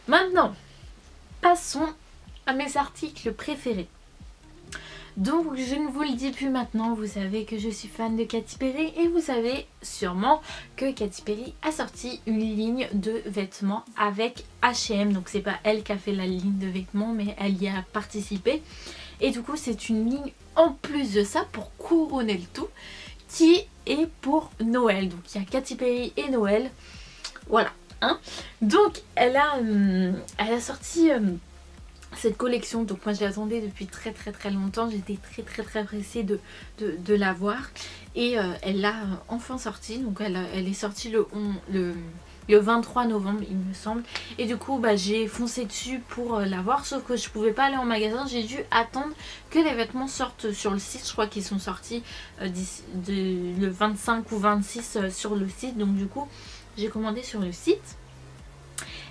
Maintenant, passons à mes articles préférés. Donc je ne vous le dis plus maintenant, vous savez que je suis fan de Katy Perry et vous savez sûrement que Katy Perry a sorti une ligne de vêtements avec H&M. Donc c'est pas elle qui a fait la ligne de vêtements mais elle y a participé. Et du coup c'est une ligne en plus de ça pour couronner le tout qui est pour Noël. Donc il y a Katy Perry et Noël, voilà. Hein. Donc elle a sorti... cette collection, donc moi je l'attendais depuis très longtemps, j'étais très pressée de la voir et elle l'a enfin sortie, donc elle est sortie le 23 novembre il me semble, et du coup bah, j'ai foncé dessus pour la voir, sauf que je pouvais pas aller en magasin, j'ai dû attendre que les vêtements sortent sur le site. Je crois qu'ils sont sortis le 25 ou 26 sur le site, donc du coup j'ai commandé sur le site.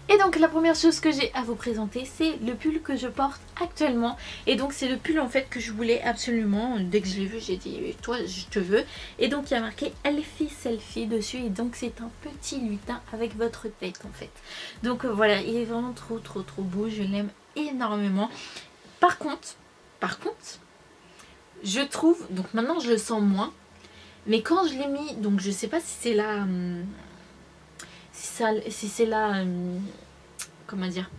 Et donc la première chose que j'ai à vous présenter, c'est le pull que je porte actuellement. Et donc c'est le pull en fait que je voulais absolument. Dès que je l'ai vu, j'ai dit toi je te veux. Et donc il y a marqué Elfie Selfie dessus. Et donc c'est un petit lutin avec votre tête en fait. Donc voilà, il est vraiment trop beau. Je l'aime énormément. Par contre, je trouve, donc maintenant je le sens moins. Mais quand je l'ai mis, donc je sais pas si c'est là... si c'est la comment dire,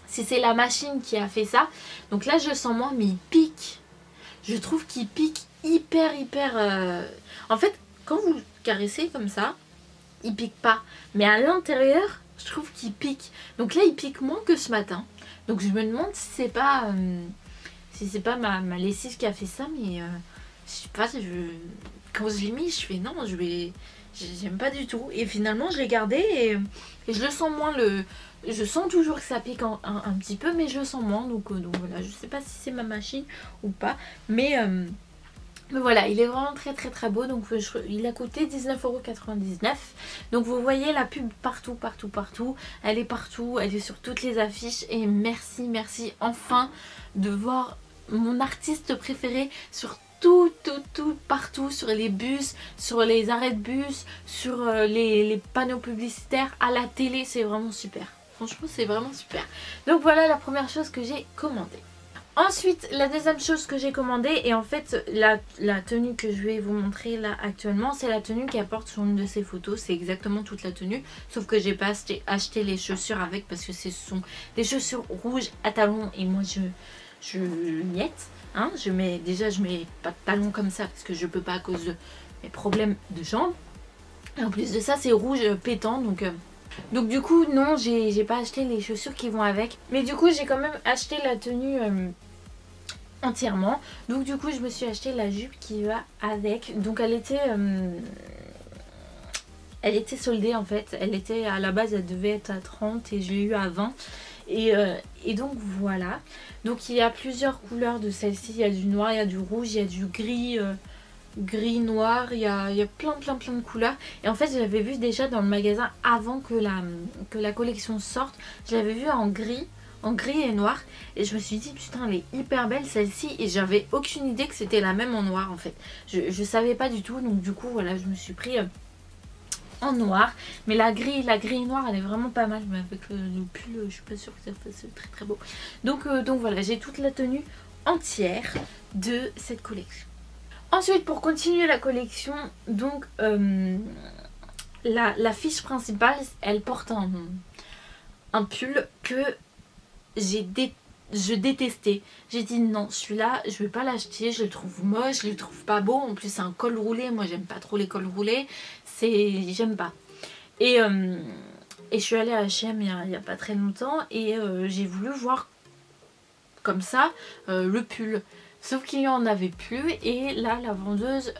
si c'est la machine qui a fait ça, donc là je le sens moins, mais il pique, je trouve qu'il pique hyper en fait quand vous le caressez comme ça il pique pas, mais à l'intérieur je trouve qu'il pique, donc là il pique moins que ce matin, donc je me demande si c'est pas ma lessive qui a fait ça, mais je sais pas, quand je l'ai mis je fais non, j'aime pas du tout, et finalement je l'ai gardé et je le sens moins. Je sens toujours que ça pique un petit peu, mais je le sens moins, donc voilà, je sais pas si c'est ma machine ou pas, mais voilà, il est vraiment très beau. Donc il a coûté 19,99 €. Donc vous voyez la pub partout, elle est partout, elle est sur toutes les affiches, et merci enfin de voir mon artiste préféré sur tout partout, sur les bus, sur les arrêts de bus, sur les panneaux publicitaires, à la télé. C'est vraiment super, franchement c'est vraiment super. Donc voilà la première chose que j'ai commandée. Ensuite, la deuxième chose que j'ai commandée, et en fait la tenue que je vais vous montrer là actuellement, c'est la tenue qu'elle porte sur une de ses photos. C'est exactement toute la tenue, sauf que j'ai pas acheté les chaussures avec, parce que ce sont des chaussures rouges à talons et moi je miette. Hein, je mets pas de talons comme ça parce que je peux pas à cause de mes problèmes de jambes. Et en plus de ça c'est rouge pétant, donc du coup non, j'ai pas acheté les chaussures qui vont avec. Mais du coup j'ai quand même acheté la tenue entièrement. Donc du coup je me suis acheté la jupe qui va avec. Donc elle était soldée en fait. Elle était à la base, elle devait être à 30 et je l'ai eu à 20. Et donc voilà, donc il y a plusieurs couleurs de celle-ci, il y a du noir, il y a du rouge, il y a du gris, gris noir, il y a plein de couleurs. Et en fait je l'avais vu déjà dans le magasin avant que la collection sorte, je l'avais vu en gris et noir, et je me suis dit putain elle est hyper belle celle-ci, et j'avais aucune idée que c'était la même en noir en fait, je savais pas du tout. Donc du coup voilà, je me suis pris en noir, mais la grille noire elle est vraiment pas mal, mais avec le pull je suis pas sûre que ça fasse très beau. Donc voilà, j'ai toute la tenue entière de cette collection. Ensuite, pour continuer la collection, donc la fiche principale, elle porte un pull que je détestais. J'ai dit non, celui-là je vais pas l'acheter, je le trouve moche, je le trouve pas beau, en plus c'est un col roulé, moi j'aime pas trop les cols roulés, j'aime pas. Et je suis allée à H&M il y a pas très longtemps, et j'ai voulu voir comme ça le pull, sauf qu'il n'y en avait plus, et là la vendeuse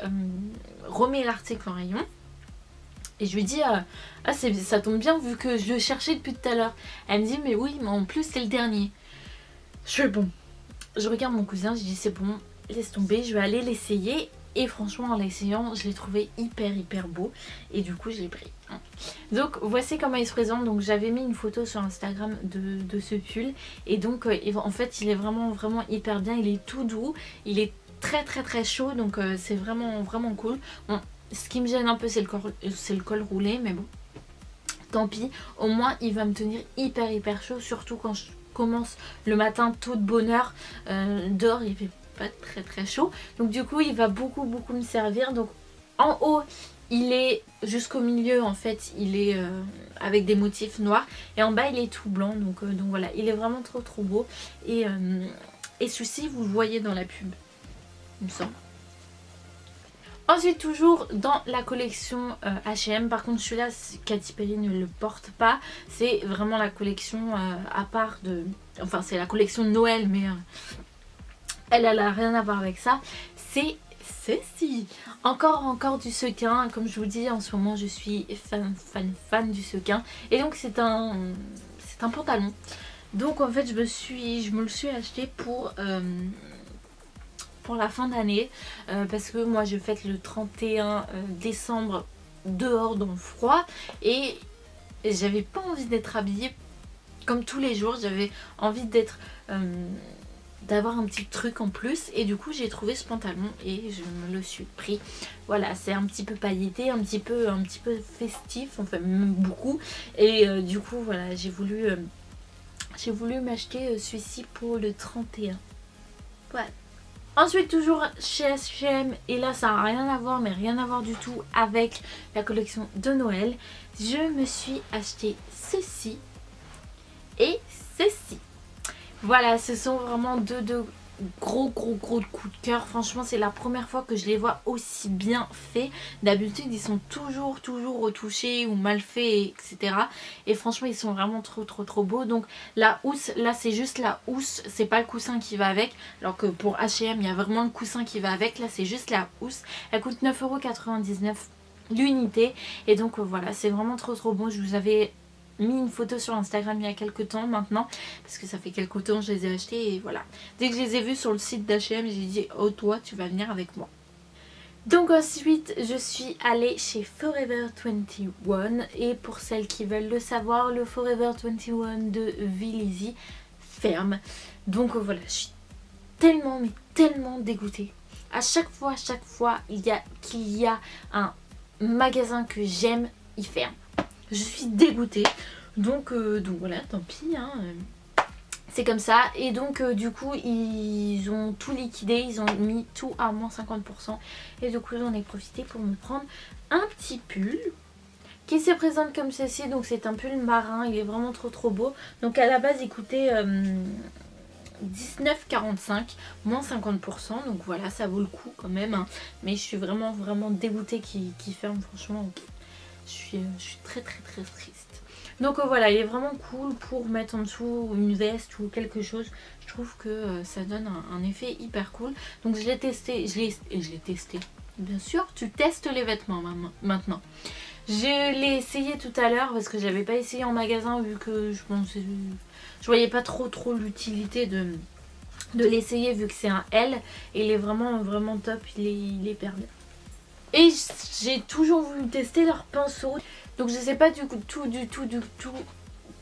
remet l'article en rayon. Et je lui dis ah ça tombe bien vu que je le cherchais depuis tout à l'heure. Elle me dit mais oui, mais en plus c'est le dernier. Je fais bon, je regarde mon cousin, je dis c'est bon, laisse tomber, je vais aller l'essayer. Et franchement en l'essayant je l'ai trouvé hyper beau, et du coup je l'ai pris. Donc voici comment il se présente. Donc j'avais mis une photo sur Instagram de ce pull, et donc en fait il est vraiment hyper bien, il est tout doux, il est très chaud, donc c'est vraiment cool. Bon, ce qui me gêne un peu c'est le col roulé, mais bon, tant pis, au moins il va me tenir hyper chaud, surtout quand je commence le matin tôt de bonne heure. Dehors il fait pas très chaud, donc du coup il va beaucoup me servir. Donc en haut il est jusqu'au milieu, en fait il est avec des motifs noirs, et en bas il est tout blanc, donc voilà, il est vraiment trop beau. Et celui-ci vous le voyez dans la pub, il me semble. Ensuite, toujours dans la collection H&M, par contre celui-là Katy Perry ne le porte pas, c'est vraiment la collection à part de... Enfin c'est la collection de Noël, mais elle a rien à voir avec ça. C'est ceci, encore du sequin. Comme je vous dis, en ce moment je suis fan du sequin, et donc c'est un pantalon. Donc en fait je me le suis acheté pour la fin d'année, parce que moi je fête le 31 décembre dehors dans le froid, et j'avais pas envie d'être habillée comme tous les jours, j'avais envie d'être d'avoir un petit truc en plus, et du coup j'ai trouvé ce pantalon et je me le suis pris. Voilà, c'est un petit peu pailleté, un petit peu festif, enfin même beaucoup, et du coup voilà, j'ai voulu m'acheter celui-ci pour le 31. Voilà. Ensuite, toujours chez H&M, et là ça n'a rien à voir, mais rien à voir du tout avec la collection de Noël, je me suis acheté ceci et ceci. Voilà, ce sont vraiment deux gros coups de cœur. Franchement c'est la première fois que je les vois aussi bien faits. D'habitude ils sont toujours retouchés ou mal faits, etc. Et franchement ils sont vraiment trop beaux. Donc la housse, là c'est juste la housse, c'est pas le coussin qui va avec, alors que pour H&M il y a vraiment le coussin qui va avec. Là c'est juste la housse, elle coûte 9,99 € l'unité, et donc voilà, c'est vraiment trop bon. Je vous avais mis une photo sur Instagram il y a quelques temps maintenant, parce que ça fait quelques temps que je les ai achetés, et voilà, dès que je les ai vus sur le site d'H&M, j'ai dit oh toi tu vas venir avec moi. Donc ensuite je suis allée chez Forever 21, et pour celles qui veulent le savoir, le Forever 21 de Villisy ferme. Donc voilà, je suis tellement dégoûtée. À chaque fois qu'il y a un magasin que j'aime, il ferme. Je suis dégoûtée, donc voilà, tant pis, hein, c'est comme ça. Et donc du coup ils ont tout liquidé, ils ont mis tout à moins 50%, et du coup j'en ai profité pour me prendre un petit pull qui se présente comme ceci. Donc c'est un pull marin, il est vraiment trop beau. Donc à la base il coûtait 19,45, moins 50%, donc voilà, ça vaut le coup quand même, hein. Mais je suis vraiment dégoûtée qu'il ferme, franchement. Je suis très triste. Donc voilà, il est vraiment cool pour mettre en dessous une veste ou quelque chose. Je trouve que ça donne un effet hyper cool. Donc je l'ai testé, je l'ai testé. Bien sûr, tu testes les vêtements maintenant. Je l'ai essayé tout à l'heure parce que j'avais pas essayé en magasin, vu que je voyais pas trop l'utilité de l'essayer, vu que c'est un L, et il est vraiment top, il est hyper bien. Et j'ai toujours voulu tester leur pinceau. Donc je sais pas du tout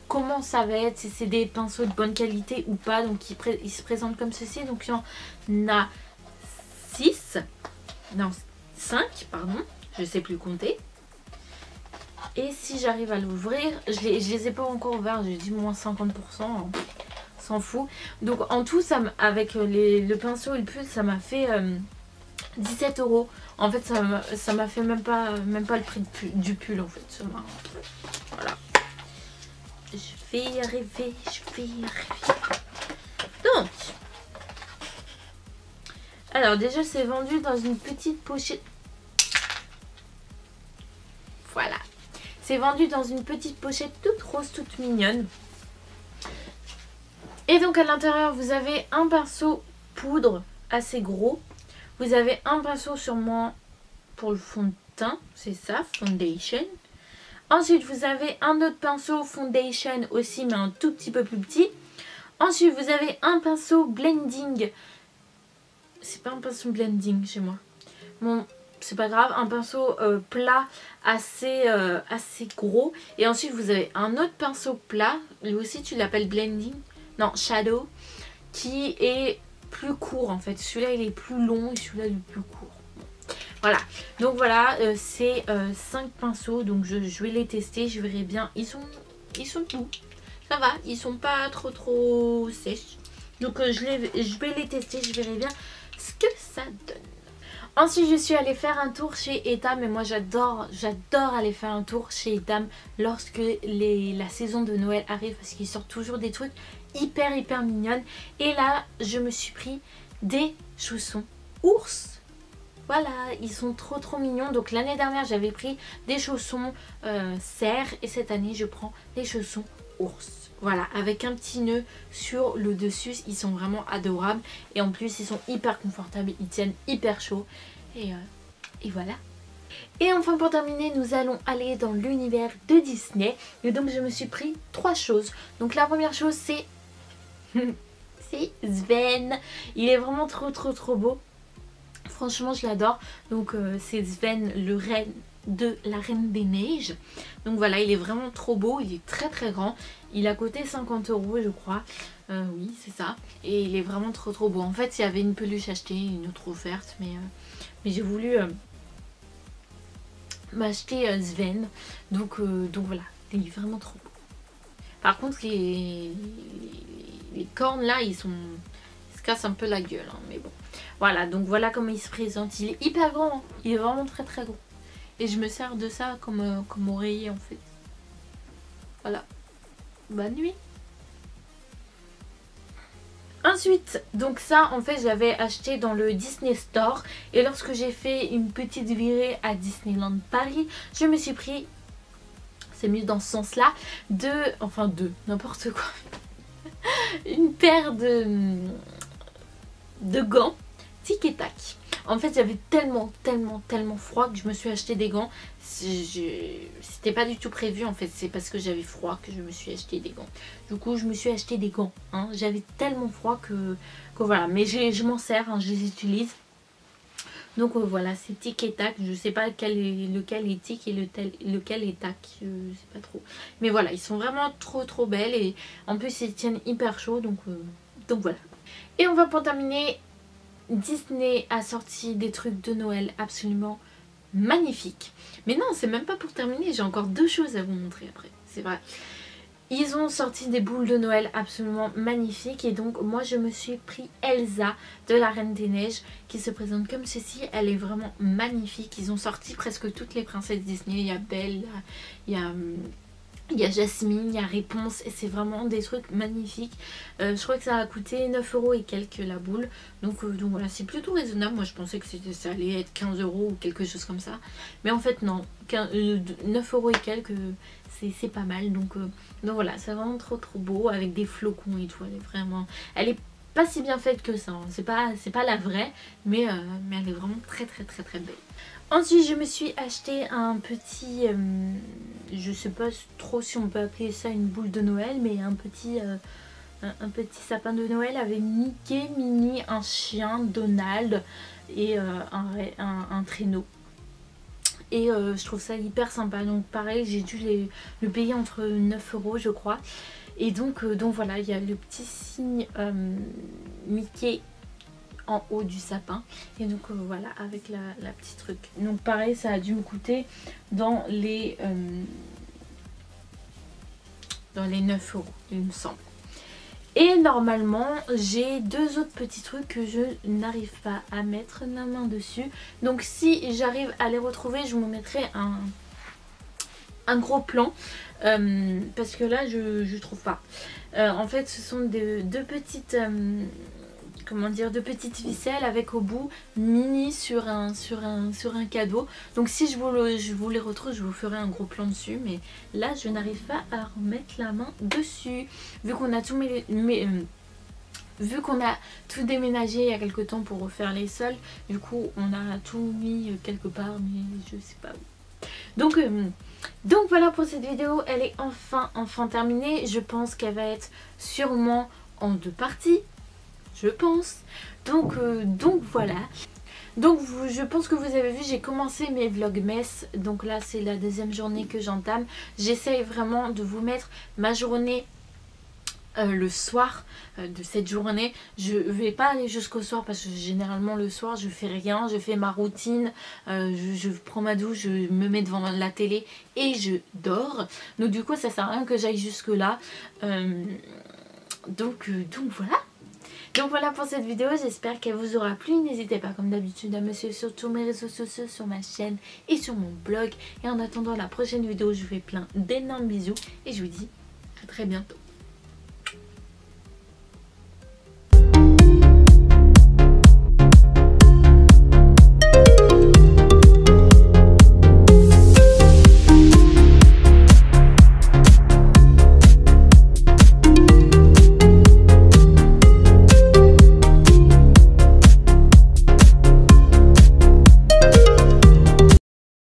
comment ça va être, si c'est des pinceaux de bonne qualité ou pas. Donc ils se présentent comme ceci. Donc il y en a 5 pardon, je sais plus compter. Et si j'arrive à l'ouvrir, je les ai pas encore ouverts, j'ai dit moins 50%, hein, s'en fout. Donc en tout, avec le pinceau et le pull, ça m'a fait 17 €. En fait ça m'a fait même pas le prix du pull en fait. Voilà. Je vais y arriver. Donc alors déjà c'est vendu dans une petite pochette. Voilà. C'est vendu dans une petite pochette toute rose, toute mignonne. Et donc à l'intérieur vous avez un pinceau poudre assez gros. Vous avez un pinceau sûrement pour le fond de teint, c'est ça, foundation. Ensuite vous avez un autre pinceau foundation aussi, mais un tout petit peu plus petit. Ensuite vous avez un pinceau blending. C'est pas un pinceau blending chez moi. Bon, c'est pas grave, un pinceau plat assez gros. Et ensuite vous avez un autre pinceau plat, lui aussi tu l'appelles blending, non, shadow, qui est plus court en fait. Celui-là il est plus long et celui-là il est plus court. Voilà, donc voilà, c'est 5 pinceaux, donc je vais les tester, je verrai bien. Ils sont doux, ça va, ils sont pas trop sèches. Donc je vais les tester, je verrai bien ce que ça donne. Ensuite, je suis allée faire un tour chez Etam, et moi j'adore aller faire un tour chez Etam lorsque la saison de Noël arrive, parce qu'ils sortent toujours des trucs hyper mignonnes. Et là, je me suis pris des chaussons ours. Voilà, ils sont trop mignons. Donc l'année dernière, j'avais pris des chaussons cerfs, et cette année, je prends des chaussons ours. Voilà, avec un petit nœud sur le dessus, ils sont vraiment adorables. Et en plus, ils sont hyper confortables, ils tiennent hyper chaud. Et voilà. Et enfin, pour terminer, nous allons aller dans l'univers de Disney. Et donc, je me suis pris 3 choses. Donc la première chose, c'est c'est Sven. Il est vraiment trop beau. Franchement, je l'adore. Donc c'est Sven, le reine de la Reine des Neiges. Donc voilà, il est vraiment trop beau. Il est très grand. Il a coûté 50 € je crois. Oui, c'est ça. Et il est vraiment trop beau. En fait, il y avait une peluche achetée, une autre offerte. Mais j'ai voulu m'acheter Sven. Donc voilà, il est vraiment trop beau. Par contre, les cornes là, ils se cassent un peu la gueule. Hein, mais bon. Voilà, donc voilà comment il se présente. Il est hyper grand, hein. Il est vraiment très gros. Et je me sers de ça comme oreiller en fait. Voilà. Bonne nuit. Ensuite, donc ça en fait j'avais acheté dans le Disney Store. Et lorsque j'ai fait une petite virée à Disneyland Paris, je me suis pris, c'est mieux dans ce sens là, n'importe quoi. Une paire de gants tic et tac. En fait j'avais tellement froid que je me suis acheté des gants. C'était pas du tout prévu en fait, c'est parce que j'avais froid que je me suis acheté des gants. Du coup je me suis acheté des gants, hein. J'avais tellement froid que voilà, mais je m'en sers, hein, je les utilise. Donc voilà, c'est tic et tac. Je sais pas lequel est tic et lequel est tac, je sais pas trop. Mais voilà, ils sont vraiment trop belles et en plus ils tiennent hyper chaud, donc voilà. Et on va pour terminer. Disney a sorti des trucs de Noël absolument magnifiques. Mais non, c'est même pas pour terminer, j'ai encore 2 choses à vous montrer après, c'est vrai. Ils ont sorti des boules de Noël absolument magnifiques. Et donc moi je me suis pris Elsa de la Reine des Neiges, qui se présente comme ceci. Elle est vraiment magnifique. Ils ont sorti presque toutes les princesses Disney. Il y a Belle, il y a Jasmine, il y a Réponse, et c'est vraiment des trucs magnifiques. Je crois que ça a coûté 9 € et quelques la boule. Donc voilà, c'est plutôt raisonnable. Moi je pensais que ça allait être 15 € ou quelque chose comme ça. Mais en fait non, 9 € et quelques, c'est pas mal. Donc voilà, c'est vraiment trop beau avec des flocons et tout. Elle est pas si bien faite que ça, hein. C'est pas la vraie, mais elle est vraiment très belle. Ensuite je me suis acheté un petit, je sais pas trop si on peut appeler ça une boule de Noël, mais un petit sapin de Noël avec Mickey, Minnie, un chien, Donald et un traîneau. Et je trouve ça hyper sympa. Donc pareil, j'ai dû le payer entre 9 € je crois. Et donc voilà, il y a le petit signe Mickey en haut du sapin. Et donc voilà, avec la petite truc. Donc pareil, ça a dû me coûter dans les 9 € il me semble. Et normalement j'ai 2 autres petits trucs que je n'arrive pas à mettre la main dessus. Donc si j'arrive à les retrouver, je vous mettrai un gros plan. Parce que là je trouve pas. En fait ce sont deux petites deux petites ficelles avec au bout Minnie sur un cadeau. Donc si je vous les retrouve, je vous ferai un gros plan dessus. Mais là je n'arrive pas à remettre la main dessus. Vu qu'on a tout vu qu'on a tout déménagé il y a quelques temps pour refaire les sols, du coup on a tout mis quelque part, mais je sais pas où. Donc voilà pour cette vidéo, elle est enfin terminée. Je pense qu'elle va être sûrement en 2 parties. Je pense. Donc voilà. Donc je pense que vous avez vu, j'ai commencé mes vlogmas. Donc là c'est la 2e journée que j'entame. J'essaye vraiment de vous mettre ma journée le soir de cette journée. Je vais pas aller jusqu'au soir parce que généralement le soir je fais rien, je fais ma routine, je prends ma douche, je me mets devant la télé et je dors. Donc du coup ça sert à rien que j'aille jusque là. Donc voilà. Donc voilà pour cette vidéo, j'espère qu'elle vous aura plu. N'hésitez pas comme d'habitude à me suivre sur tous mes réseaux sociaux, sur ma chaîne et sur mon blog. Et en attendant la prochaine vidéo, je vous fais plein d'énormes bisous et je vous dis à très bientôt.